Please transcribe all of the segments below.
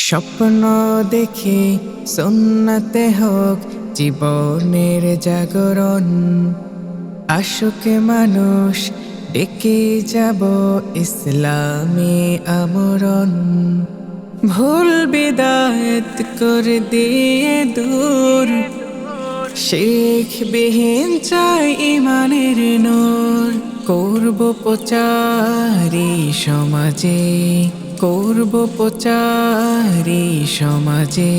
স্বপ্ন দেখি সুন্নতে হোক জীবনের জাগরণ। আশুক মানুষ ডেকে যাব ইসলামী আমরণ। ভুল বিদাত করে দিয়ে দূর, শেখ বিহীন চাই ইমানের নূর। করব প্রচারি সমাজে, করব প্রচারি সমাজে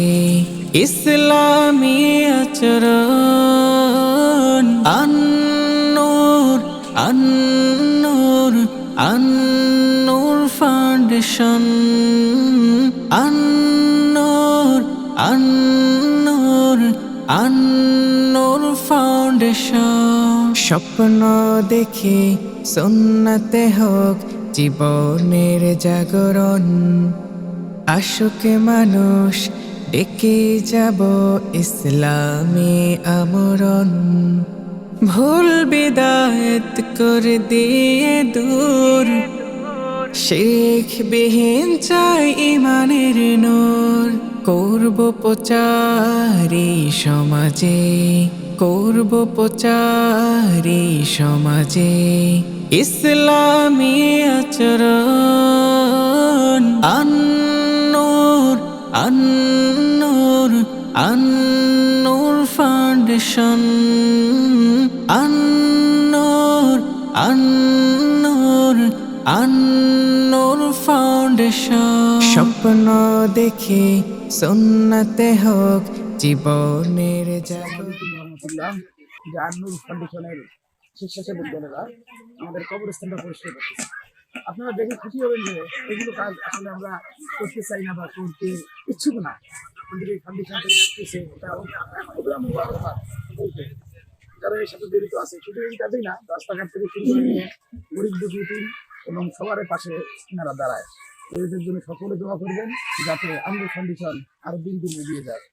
ইসলামী আচরণ। আন-নূর, আন-নূর, আন-নূর ফাউন্ডেশন। আন-নূর, আন-নূর, আন-নূর ফাউন্ডেশন। স্বপ্ন দেখি সুন্নতে হোক জীবনের জাগরণ। আশুক মানুষ ডেকে যাব ইসলামী আমরণ। ভুল বিদাত করে দিয়ে দূর, শেখ বিহীন চাই ইমানের নূর। করব প্রচারি সমাজে, করব প্রচারি সমাজে ইসলামী আচরণ। আন-নূর, আন-নূর, আন-নূর ফাউন্ডেশন। আন-নূর, আন-নূর, আন-নূর ফাউন্ডেশন। স্বপ্ন দেখি সুন্নতে হোক জীবনের জাগরণ। যে আন্নুর ফাউন্ডেশনের স্বেচ্ছাসেবক দলেরা আমাদের কবরস্থানটা পরিষ্কার করতেছে। আপনারা দেখে খুশি হবেন যে এগুলো কাজ আসলে আমরা করতে চাই না বা করতে ইচ্ছুক না। আমাদের এই ফাউন্ডেশনটা করতেছে, যারা এর সাথে জড়িত আছে শুধু এই কাজেই না, রাস্তাঘাট থেকে শুরু করে নিয়ে গরিব দুঃখী এবং সবার পাশে এনারা দাঁড়ায়। এদের জন্য সকলে দোয়া করবেন যাতে আন্নুর ফাউন্ডেশন আরো দিন দিন এগিয়ে যায়।